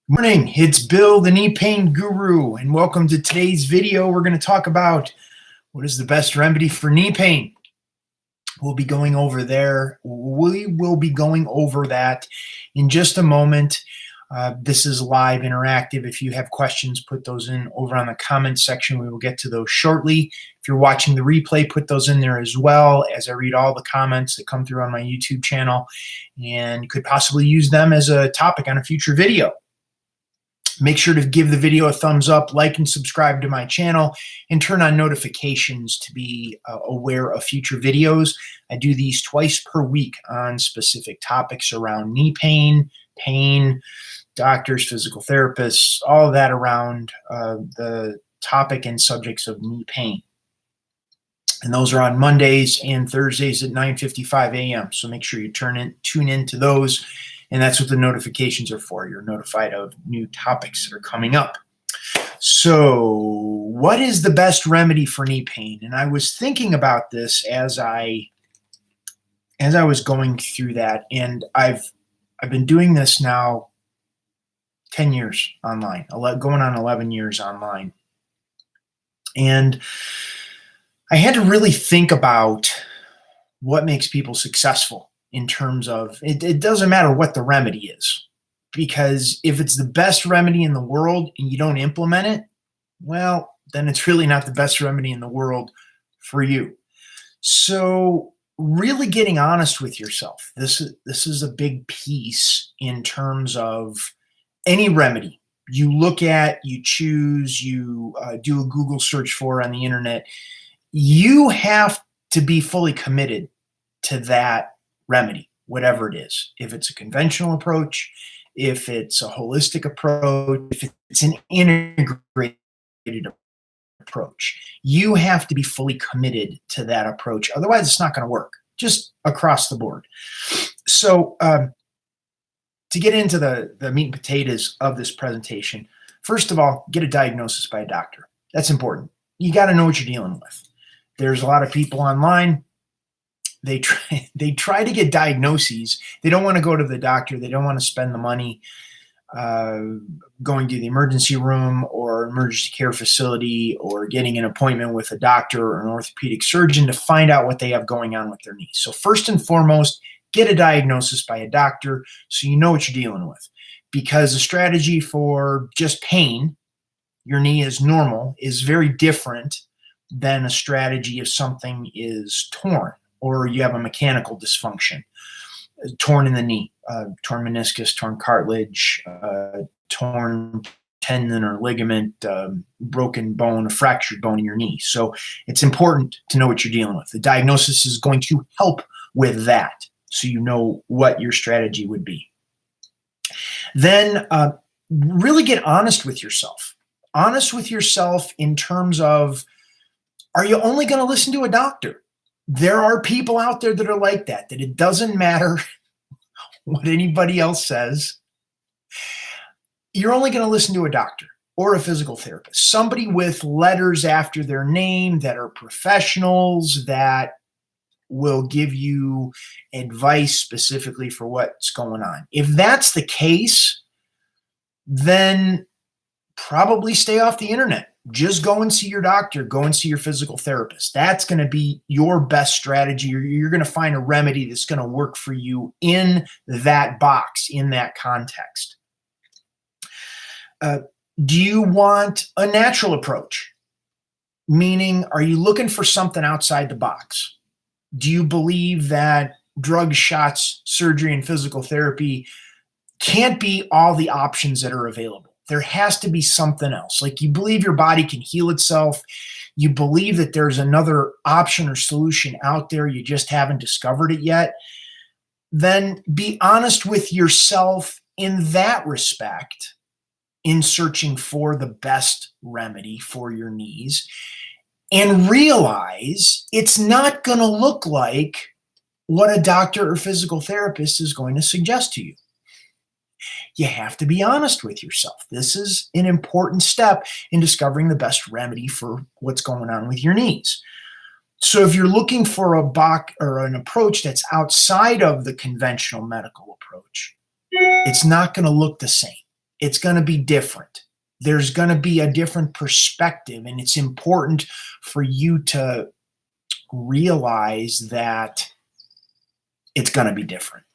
Morning, it's Bill, the knee pain guru, and welcome to today's video. We're going to talk about what is the best remedy for knee pain. We'll be going over there. We will be going over that in just a moment. This is live interactive. If you have questions, put those in over on the comment section. We will get to those shortly. If you're watching the replay, put those in there as well, as I read all the comments that come through on my YouTube channel and could possibly use them as a topic on a future video. Make sure to give the video a thumbs up, like and subscribe to my channel, and turn on notifications to be aware of future videos. I do these twice per week on specific topics around knee pain, doctors, physical therapists, all of that around the topic and subjects of knee pain. And those are on Mondays and Thursdays at 9:55 a.m. So make sure you tune in to those. And that's what the notifications are for. You're notified of new topics that are coming up. So what is the best remedy for knee pain? And I was thinking about this as I was going through that. And I've been doing this now 10 years online, going on 11 years online. And I had to really think about what makes people successful. In terms of, it doesn't matter what the remedy is, because if it's the best remedy in the world and you don't implement it, well, then it's really not the best remedy in the world for you. So really getting honest with yourself. This is a big piece in terms of any remedy you look at, you choose, you do a Google search for on the internet. You have to be fully committed to that remedy, whatever it is. If it's a conventional approach, if it's a holistic approach, if it's an integrated approach, you have to be fully committed to that approach. Otherwise, it's not going to work, just across the board. So to get into the meat and potatoes of this presentation, first of all, get a diagnosis by a doctor. That's important. You got to know what you're dealing with. There's a lot of people online. They try to get diagnoses. They don't want to go to the doctor. They don't want to spend the money going to the emergency room or emergency care facility or getting an appointment with a doctor or an orthopedic surgeon to find out what they have going on with their knee. So first and foremost, get a diagnosis by a doctor so you know what you're dealing with. Because a strategy for just pain, your knee is normal, is very different than a strategy if something is torn, or you have a mechanical dysfunction, torn in the knee, torn meniscus, torn cartilage, torn tendon or ligament, broken bone, a fractured bone in your knee. So it's important to know what you're dealing with. The diagnosis is going to help with that, so you know what your strategy would be. Then really get honest with yourself. Honest with yourself in terms of, are you only going to listen to a doctor? There are people out there that are like that it doesn't matter what anybody else says. You're only going to listen to a doctor or a physical therapist, somebody with letters after their name that are professionals that will give you advice specifically for what's going on. If that's the case, then probably stay off the internet. Just go and see your doctor, go and see your physical therapist. That's going to be your best strategy. You're going to find a remedy that's going to work for you in that box, in that context. Do you want a natural approach? Meaning, are you looking for something outside the box? Do you believe that drugs, shots, surgery, and physical therapy can't be all the options that are available? There has to be something else. Like, you believe your body can heal itself. You believe that there's another option or solution out there. You just haven't discovered it yet. Then be honest with yourself in that respect in searching for the best remedy for your knees, and realize it's not going to look like what a doctor or physical therapist is going to suggest to you. You have to be honest with yourself. This is an important step in discovering the best remedy for what's going on with your knees. So if you're looking for an approach that's outside of the conventional medical approach, it's not going to look the same. it's going to be different. There's going to be a different perspective, and it's important for you to realize that it's going to be different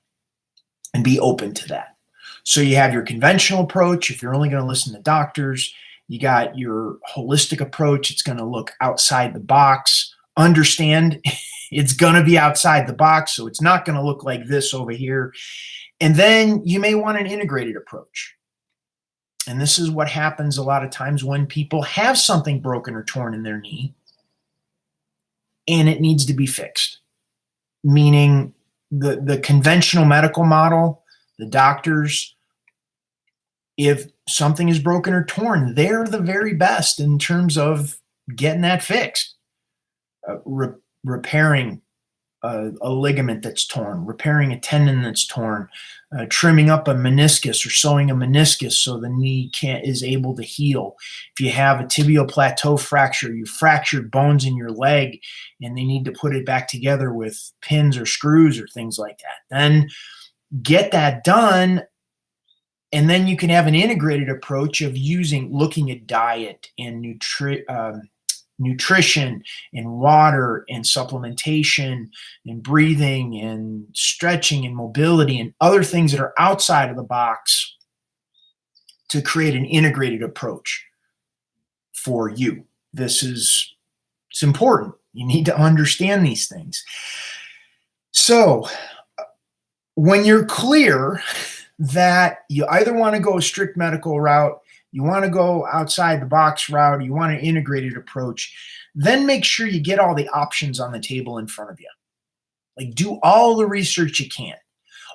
and be open to that. So you have your conventional approach. If you're only going to listen to doctors, you got your holistic approach. It's going to look outside the box. Understand it's going to be outside the box, so it's not going to look like this over here. And then you may want an integrated approach. And this is what happens a lot of times when people have something broken or torn in their knee and it needs to be fixed. Meaning the conventional medical model, the doctors, if something is broken or torn, they're the very best in terms of getting that fixed. Repairing a ligament that's torn, repairing a tendon that's torn, trimming up a meniscus or sewing a meniscus so the knee is able to heal. If you have a tibial plateau fracture, you fractured bones in your leg and they need to put it back together with pins or screws or things like that, then get that done. And then you can have an integrated approach of looking at diet and nutrition and water and supplementation and breathing and stretching and mobility and other things that are outside of the box to create an integrated approach for you. It's important. You need to understand these things. So when you're clear that you either want to go a strict medical route, you want to go outside the box route, you want an integrated approach, then make sure you get all the options on the table in front of you. Like, do all the research you can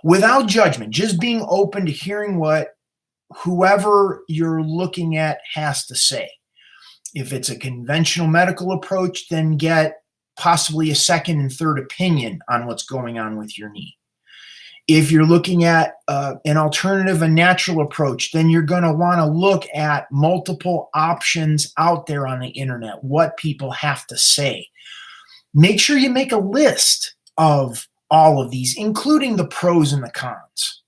without judgment, just being open to hearing what whoever you're looking at has to say. If it's a conventional medical approach, then get possibly a second and third opinion on what's going on with your knee. If you're looking at an alternative, a natural approach, then you're going to want to look at multiple options out there on the internet, what people have to say. Make sure you make a list of all of these, including the pros and the cons.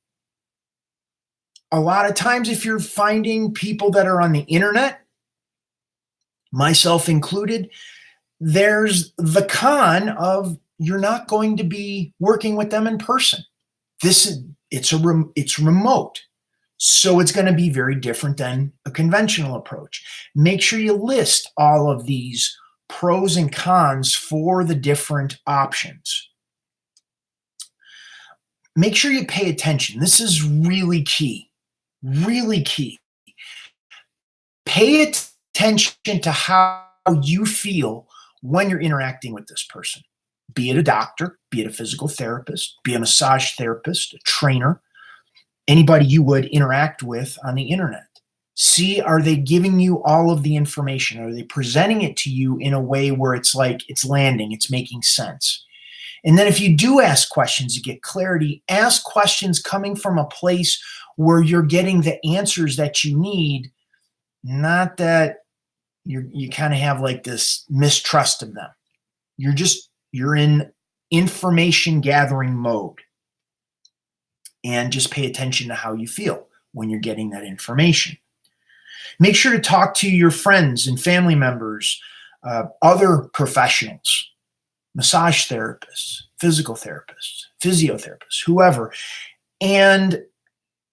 A lot of times, if you're finding people that are on the internet, myself included, there's the con of you're not going to be working with them in person. It's remote, so it's going to be very different than a conventional approach. Make sure you list all of these pros and cons for the different options. Make sure you pay attention. This is really key, really key. Pay attention to how you feel when you're interacting with this person. Be it a doctor, be it a physical therapist, be a massage therapist, a trainer, anybody you would interact with on the internet. See, are they giving you all of the information? Are they presenting it to you in a way where it's like it's landing, it's making sense? And then if you do ask questions, you get clarity. Ask questions coming from a place where you're getting the answers that you need, not that you kind of have like this mistrust of them. You're in information gathering mode, and just pay attention to how you feel when you're getting that information. Make sure to talk to your friends and family members, other professionals, massage therapists, physical therapists, physiotherapists, whoever, and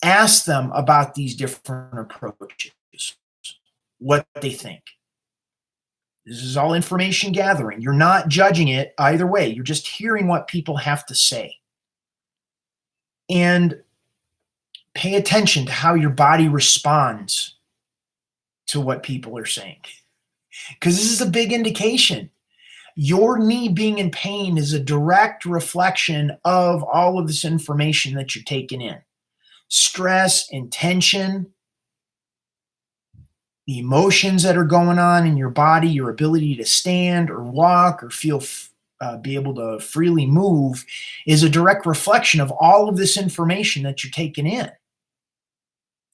ask them about these different approaches, what they think. This is all information gathering. You're not judging it either way. You're just hearing what people have to say. And pay attention to how your body responds to what people are saying. Because this is a big indication. Your knee being in pain is a direct reflection of all of this information that you're taking in. Stress and tension, the emotions that are going on in your body, your ability to stand or walk or be able to freely move is a direct reflection of all of this information that you're taking in.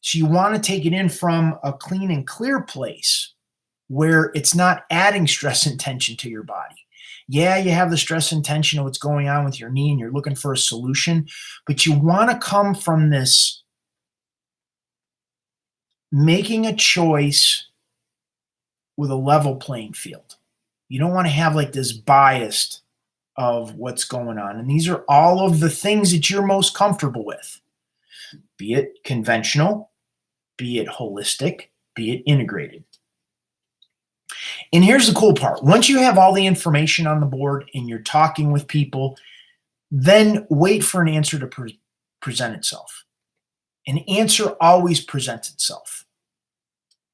So you want to take it in from a clean and clear place where it's not adding stress and tension to your body. Yeah, you have the stress and tension of what's going on with your knee and you're looking for a solution, but you want to come from this making a choice with a level playing field. You don't want to have like this bias of what's going on. And these are all of the things that you're most comfortable with, be it conventional, be it holistic, be it integrated. And here's the cool part. Once you have all the information on the board and you're talking with people, then wait for an answer to present itself. An answer always presents itself.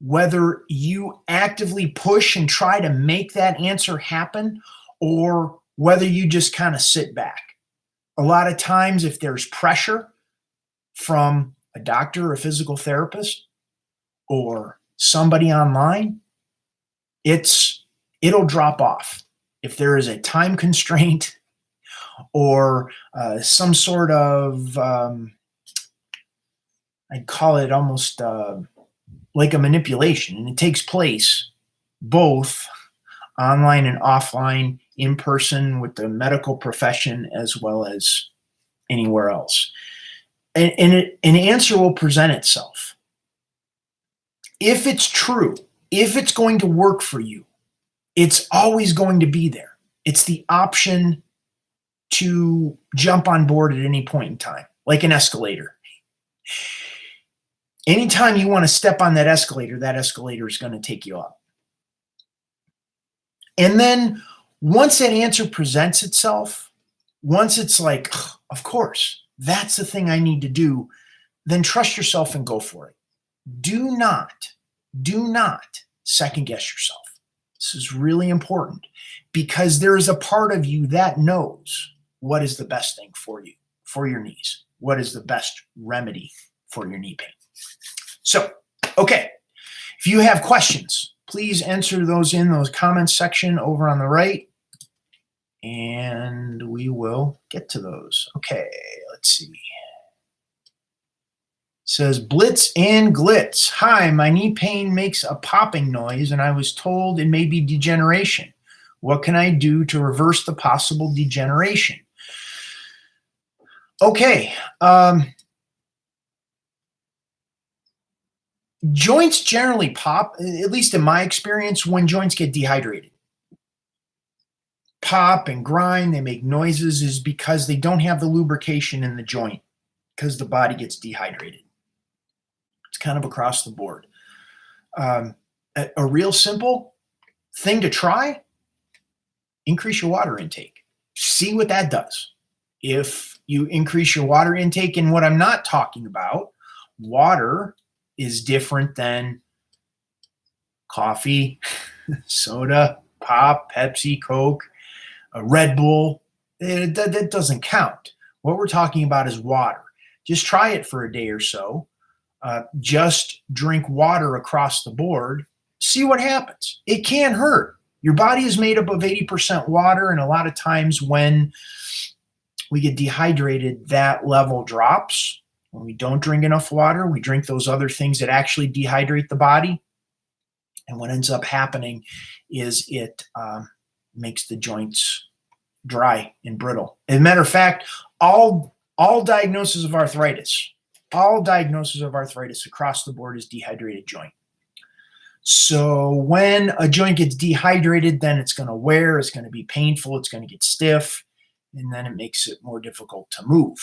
Whether you actively push and try to make that answer happen, or whether you just kind of sit back. A lot of times, if there's pressure from a doctor or a physical therapist or somebody online, it'll drop off. If there is a time constraint or some sort of, I'd call it almost like a manipulation, and it takes place both online and offline, in person with the medical profession as well as anywhere else. And an answer will present itself. If it's true, if it's going to work for you, it's always going to be there. It's the option to jump on board at any point in time, like an escalator. Anytime you want to step on that escalator is going to take you up. And then once that answer presents itself, once it's like, of course, that's the thing I need to do, then trust yourself and go for it. Do not second guess yourself. This is really important because there is a part of you that knows what is the best thing for you, for your knees. What is the best remedy for your knee pain? So, okay, if you have questions, please enter those in those comments section over on the right, and we will get to those. Okay, let's see. It says, Blitz and Glitz. Hi, my knee pain makes a popping noise, and I was told it may be degeneration. What can I do to reverse the possible degeneration? Okay, joints generally pop, at least in my experience, when joints get dehydrated. Pop and grind, they make noises, is because they don't have the lubrication in the joint because the body gets dehydrated. It's kind of across the board. A real simple thing to try, increase your water intake. See what that does. If you increase your water intake, and what I'm not talking about, water is different than coffee, soda, pop, Pepsi, Coke, a Red Bull. That doesn't count. What we're talking about is water. Just try it for a day or so. Just drink water across the board. See what happens. It can't hurt. Your body is made up of 80% water, and a lot of times when we get dehydrated, that level drops. When we don't drink enough water, we drink those other things that actually dehydrate the body. And what ends up happening is it makes the joints dry and brittle. As a matter of fact, all diagnosis of arthritis across the board is dehydrated joint. So when a joint gets dehydrated, then it's going to wear, it's going to be painful, it's going to get stiff, and then it makes it more difficult to move,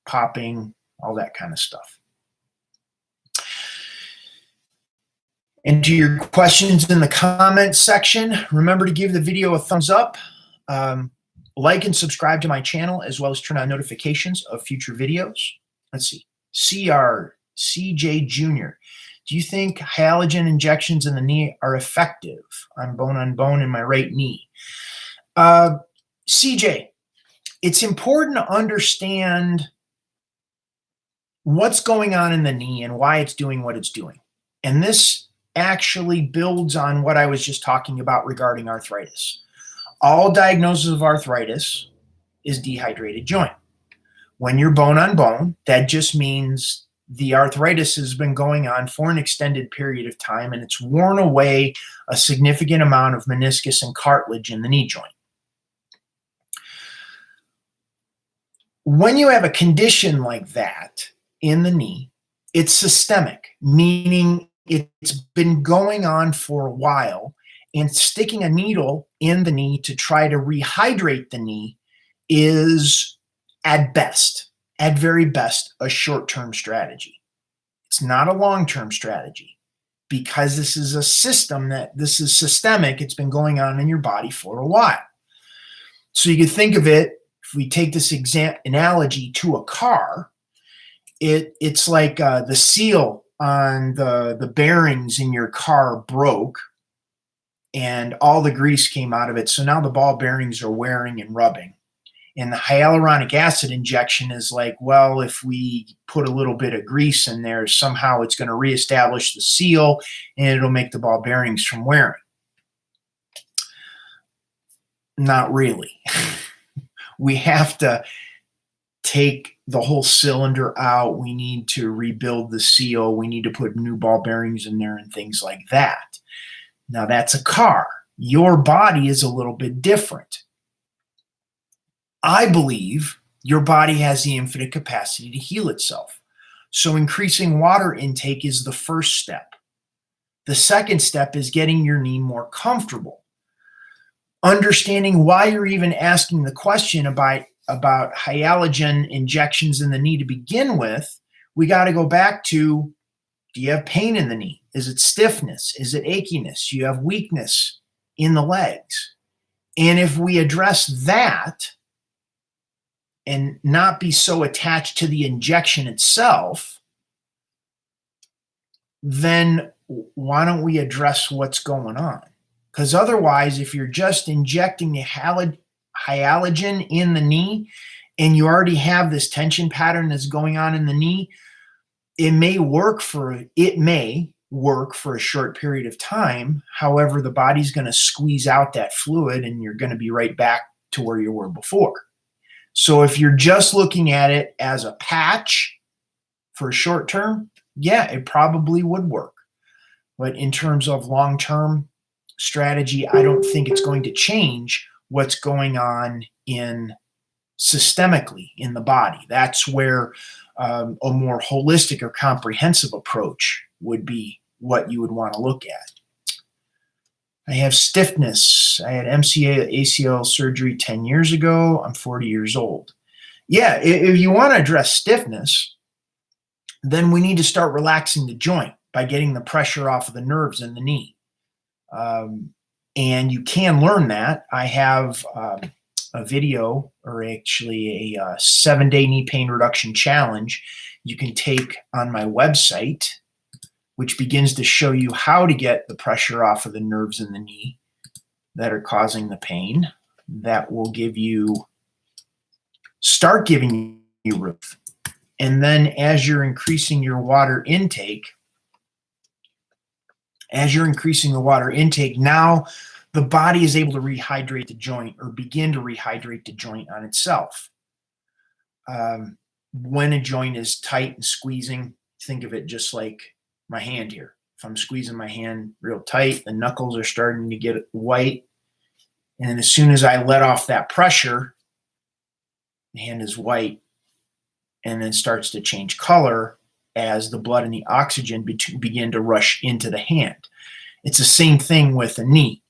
popping, all that kind of stuff. And to your questions in the comments section, remember to give the video a thumbs up, like and subscribe to my channel, as well as turn on notifications of future videos. Let's see. CJ Jr. Do you think halogen injections in the knee are effective? I'm bone on bone in my right knee. CJ, it's important to understand what's going on in the knee and why it's doing what it's doing. And this actually builds on what I was just talking about regarding arthritis. All diagnosis of arthritis is dehydrated joint. When you're bone on bone, that just means the arthritis has been going on for an extended period of time, and it's worn away a significant amount of meniscus and cartilage in the knee joint. When you have a condition like that in the knee, It's systemic, meaning it's been going on for a while, and sticking a needle in the knee to try to rehydrate the knee is at best, at very best, a short-term strategy. It's not a long-term strategy because this is a system this is systemic. It's been going on in your body for a while. So you can think of it, if we take this analogy to a car, it's like the seal on the bearings in your car broke and all the grease came out of it. So now the ball bearings are wearing and rubbing. And the hyaluronic acid injection is like, well, if we put a little bit of grease in there, somehow it's going to reestablish the seal and it'll make the ball bearings from wearing. Not really. We have to take the whole cylinder out. We need to rebuild the seal. We need to put new ball bearings in there and things like that. Now that's a car. Your body is a little bit different. I believe your body has the infinite capacity to heal itself. So increasing water intake is the first step. The second step is getting your knee more comfortable. Understanding why you're even asking the question about hyalogen injections in the knee to begin with, we got to go back to, do you have pain in the knee? Is it stiffness? Is it achiness? You have weakness in the legs. And if we address that and not be so attached to the injection itself, then why don't we address what's going on? Because otherwise, if you're just injecting the hyalogen in the knee and you already have this tension pattern that's going on in the knee, it may work for a short period of time. However, the body's going to squeeze out that fluid and you're going to be right back to where you were before. So if you're just looking at it as a patch for a short term, yeah, it probably would work. But in terms of long-term strategy, I don't think it's going to change what's going on systemically in the body. That's where a more holistic or comprehensive approach would be what you would want to look at. I have stiffness. I had MCA ACL surgery 10 years ago. I'm 40 years old. Yeah, if you want to address stiffness, then we need to start relaxing the joint by getting the pressure off of the nerves in the knee. And you can learn that. I have a video, or actually a 7-day knee pain reduction challenge you can take on my website, which begins to show you how to get the pressure off of the nerves in the knee that are causing the pain. That will start giving you relief. And then as you're increasing your water intake, now the body is able to rehydrate the joint, or begin to rehydrate the joint on itself. When a joint is tight and squeezing, think of it just like my hand here. If I'm squeezing my hand real tight, the knuckles are starting to get white. And as soon as I let off that pressure, the hand is white and then starts to change color as the blood and the oxygen begin to rush into the hand. It's the same thing with a knee.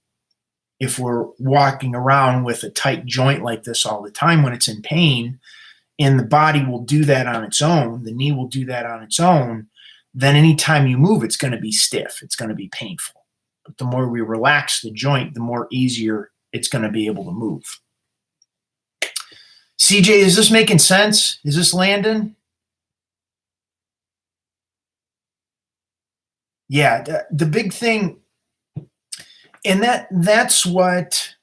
If we're walking around with a tight joint like this all the time when it's in pain, and the body will do that on its own, the knee will do that on its own, then anytime you move, it's going to be stiff. It's going to be painful. But the more we relax the joint, the more easier it's going to be able to move. CJ, is this making sense? Is this landing? Yeah, the big thing, and that's what,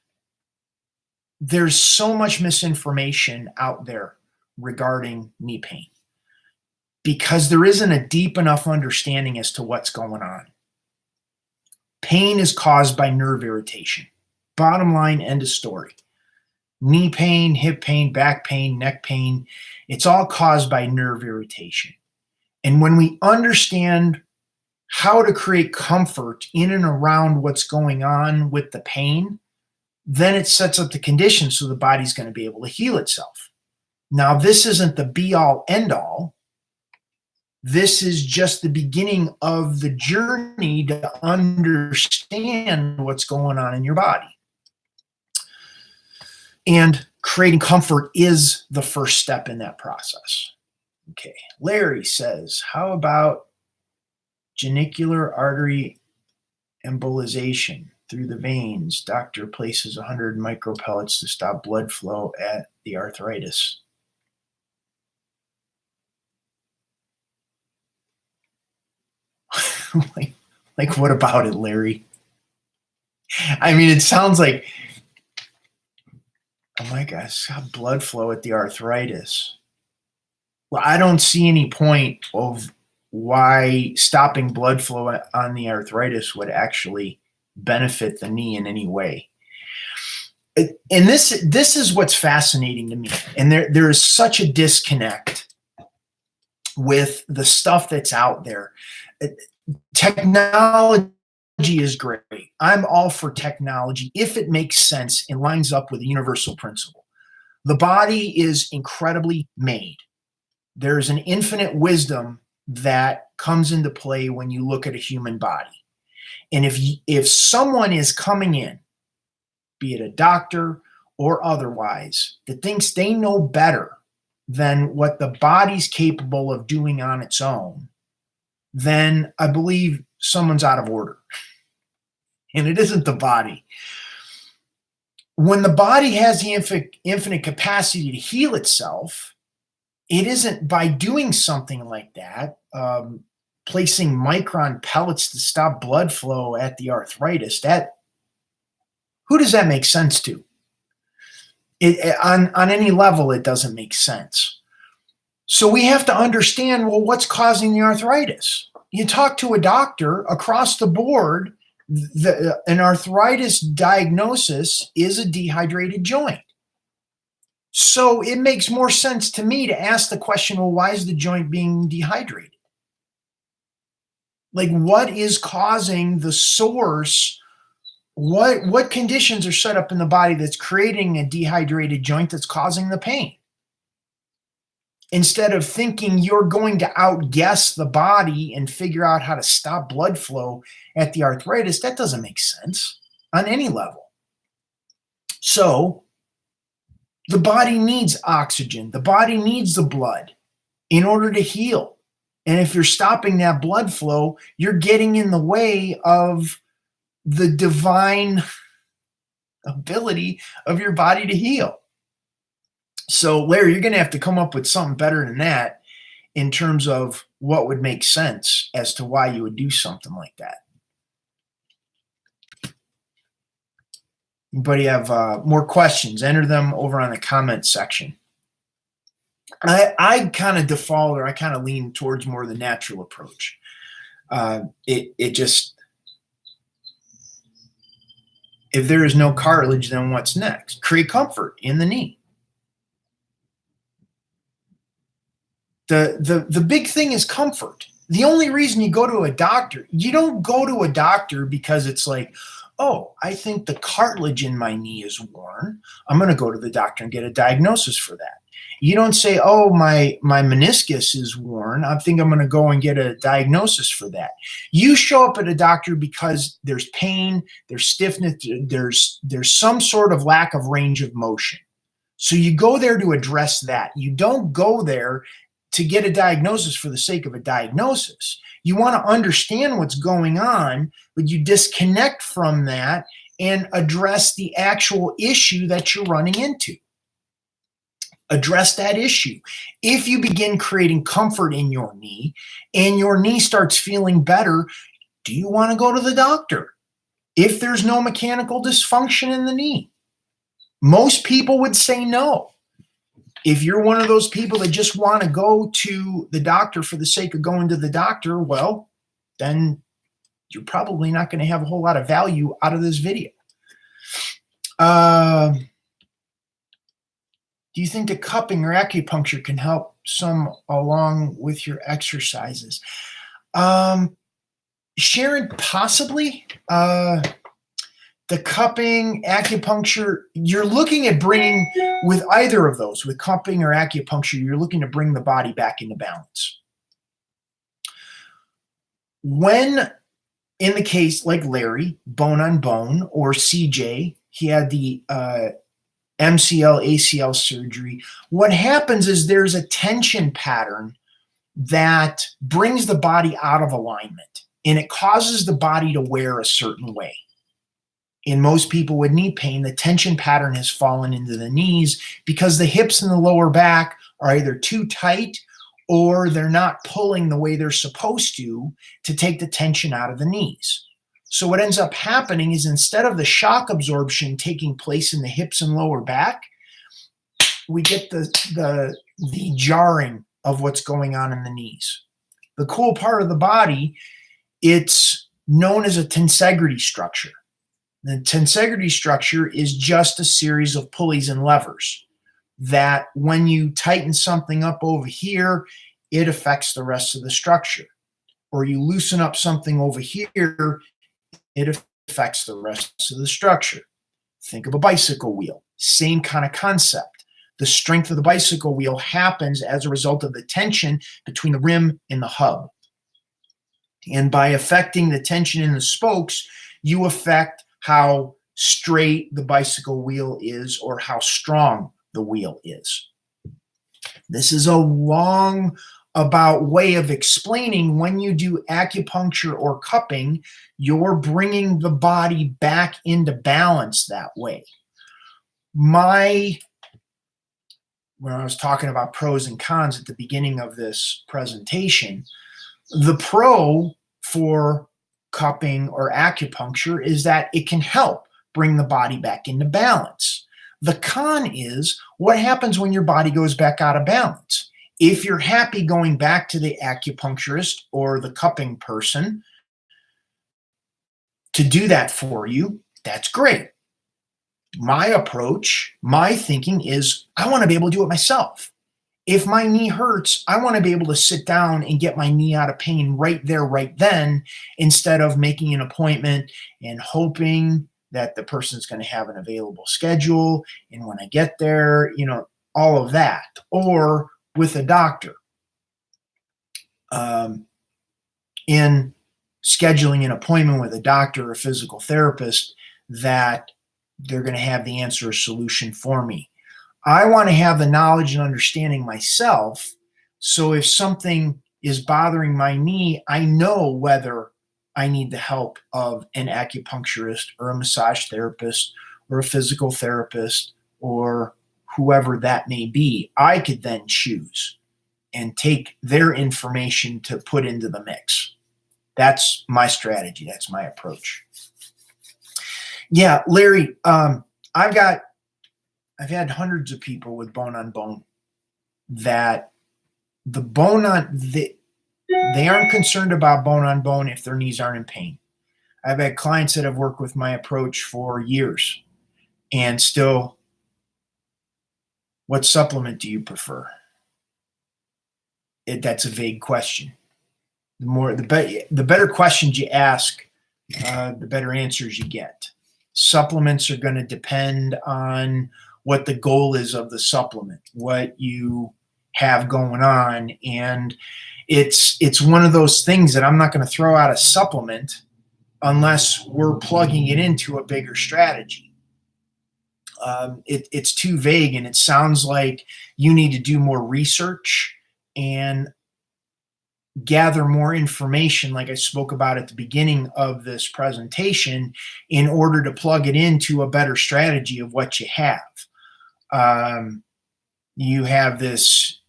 there's so much misinformation out there regarding knee pain because there isn't a deep enough understanding as to what's going on. Pain is caused by nerve irritation. Bottom line, end of story. Knee pain, hip pain, back pain, neck pain, it's all caused by nerve irritation. And when we understand how to create comfort in and around what's going on with the pain, then it sets up the conditions so the body's going to be able to heal itself. Now, this isn't the be-all, end-all. This is just the beginning of the journey to understand what's going on in your body. And creating comfort is the first step in that process. Okay, Larry says, how about genicular artery embolization through the veins? Doctor places 100 micropellets to stop blood flow at the arthritis. like, what about it, Larry? I mean, it sounds like, oh my gosh, blood flow at the arthritis. Well, I don't see any point of why stopping blood flow on the arthritis would actually benefit the knee in any way. And this is what's fascinating to me. And there is such a disconnect with the stuff that's out there. Technology is great. I'm all for technology if it makes sense and lines up with a universal principle. The body is incredibly made. There's an infinite wisdom that comes into play when you look at a human body. And if someone is coming in, be it a doctor or otherwise, that thinks they know better than what the body's capable of doing on its own, then I believe someone's out of order. And it isn't the body. When the body has the infinite capacity to heal itself, it isn't by doing something like that, placing micron pellets to stop blood flow at the arthritis. Who does that make sense to? On any level, it doesn't make sense. So we have to understand, well, what's causing the arthritis? You talk to a doctor across the board, an arthritis diagnosis is a dehydrated joint. So it makes more sense to me to ask the question, well, why is the joint being dehydrated? Like, what is causing the source? What conditions are set up in the body that's creating a dehydrated joint that's causing the pain? Instead of thinking you're going to outguess the body and figure out how to stop blood flow at the arthritis, that doesn't make sense on any level. So the body needs oxygen. The body needs the blood in order to heal. And if you're stopping that blood flow, you're getting in the way of the divine ability of your body to heal. So, Larry, you're going to have to come up with something better than that in terms of what would make sense as to why you would do something like that. Anybody have more questions? Enter them over on the comment section. I kind of default, or I kind of lean towards more the natural approach. It just, if there is no cartilage, then what's next? Create comfort in the knee. The big thing is comfort. The only reason you go to a doctor, you don't go to a doctor because it's like, oh, I think the cartilage in my knee is worn. I'm going to go to the doctor and get a diagnosis for that. You don't say, oh, my meniscus is worn. I think I'm going to go and get a diagnosis for that. You show up at a doctor because there's pain, there's stiffness, there's some sort of lack of range of motion. So you go there to address that. You don't go there to get a diagnosis for the sake of a diagnosis. You want to understand what's going on, but you disconnect from that and address the actual issue that you're running into. Address that issue. If you begin creating comfort in your knee and your knee starts feeling better, do you want to go to the doctor? If there's no mechanical dysfunction in the knee, most people would say no. If you're one of those people that just want to go to the doctor for the sake of going to the doctor, well, then you're probably not going to have a whole lot of value out of this video. Do you think the cupping or acupuncture can help some along with your exercises? Sharon, possibly. The cupping, acupuncture, you're looking at bringing, with either of those, with cupping or acupuncture, you're looking to bring the body back into balance. When in the case like Larry, bone on bone, or CJ, he had the MCL, ACL surgery, what happens is there's a tension pattern that brings the body out of alignment, and it causes the body to wear a certain way. In most people with knee pain, the tension pattern has fallen into the knees because the hips and the lower back are either too tight or they're not pulling the way they're supposed to take the tension out of the knees. So what ends up happening is instead of the shock absorption taking place in the hips and lower back, we get the jarring of what's going on in the knees. The cool part of the body, it's known as a tensegrity structure. The tensegrity structure is just a series of pulleys and levers that when you tighten something up over here, it affects the rest of the structure. Or you loosen up something over here, it affects the rest of the structure. Think of a bicycle wheel, same kind of concept. The strength of the bicycle wheel happens as a result of the tension between the rim and the hub. And by affecting the tension in the spokes, you affect how straight the bicycle wheel is or how strong the wheel is. This is a long about way of explaining when you do acupuncture or cupping, you're bringing the body back into balance that way. When I was talking about pros and cons at the beginning of this presentation, the pro for cupping or acupuncture is that it can help bring the body back into balance. The con is what happens when your body goes back out of balance. If you're happy going back to the acupuncturist or the cupping person to do that for you, that's great. My approach, my thinking is I want to be able to do it myself. If my knee hurts, I want to be able to sit down and get my knee out of pain right there, right then, instead of making an appointment and hoping that the person's going to have an available schedule. And when I get there, all of that. Or with a doctor in scheduling an appointment with a doctor or a physical therapist that they're going to have the answer or solution for me. I want to have the knowledge and understanding myself, so if something is bothering my knee, I know whether I need the help of an acupuncturist or a massage therapist or a physical therapist or whoever that may be. I could then choose and take their information to put into the mix. That's my strategy. That's my approach. Yeah, Larry, I've had hundreds of people with bone on bone that they aren't concerned about bone on bone if their knees aren't in pain. I've had clients that have worked with my approach for years and still, what supplement do you prefer? That's a vague question. The better questions you ask, the better answers you get. Supplements are going to depend on what the goal is of the supplement, what you have going on. And it's one of those things that I'm not going to throw out a supplement unless we're plugging it into a bigger strategy. It's too vague, and it sounds like you need to do more research and gather more information, like I spoke about at the beginning of this presentation, in order to plug it into a better strategy of what you have. You have this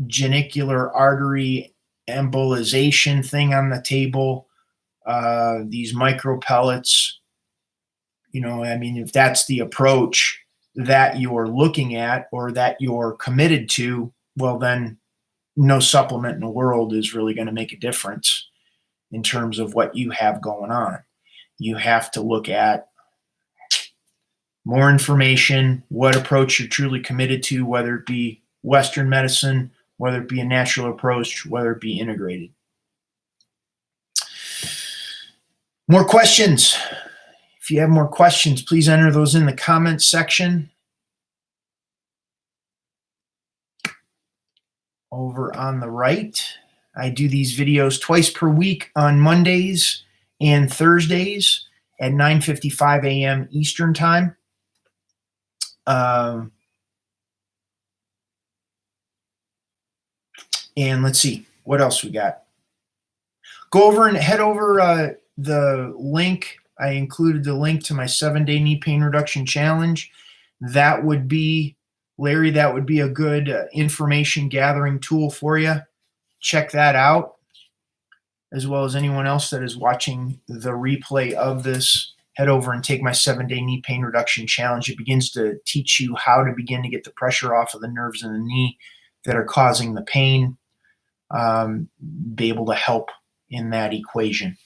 genicular artery embolization thing on the table, these micro pellets. If that's the approach that you're looking at or that you're committed to, well, then no supplement in the world is really going to make a difference in terms of what you have going on. You have to look at more information, what approach you're truly committed to, whether it be Western medicine, whether it be a natural approach, whether it be integrated. More questions? If you have more questions, please enter those in the comments section. Over on the right, I do these videos twice per week on Mondays and Thursdays at 9:55 a.m. Eastern time. And let's see, what else we got? Go over and head over the link. I included the link to my 7-day knee pain reduction challenge. That would be, Larry, that would be a good information gathering tool for you. Check that out, as well as anyone else that is watching the replay of this. Head over and take my 7-day knee pain reduction challenge. It begins to teach you how to begin to get the pressure off of the nerves in the knee that are causing the pain, be able to help in that equation.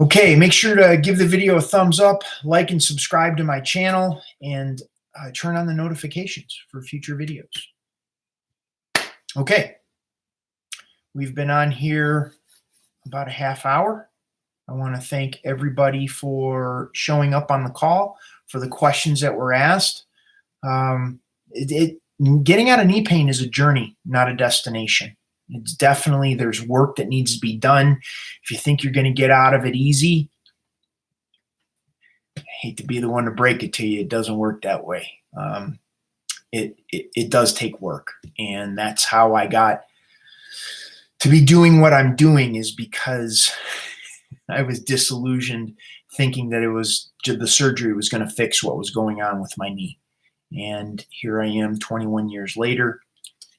Okay, make sure to give the video a thumbs up, like and subscribe to my channel, and turn on the notifications for future videos. Okay, we've been on here about a half hour. I want to thank everybody for showing up on the call, for the questions that were asked. Getting out of knee pain is a journey, not a destination. It's definitely, there's work that needs to be done. If you think you're going to get out of it easy, I hate to be the one to break it to you, it doesn't work that way. It does take work, and that's how I got to be doing what I'm doing, is because I was disillusioned, thinking that it was the surgery was going to fix what was going on with my knee. And here I am 21 years later,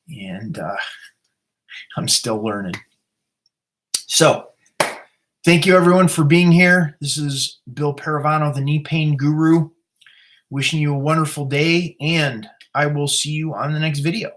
and I'm still learning. So thank you everyone for being here. This is Bill Paravano, the knee pain guru, wishing you a wonderful day, and I will see you on the next video.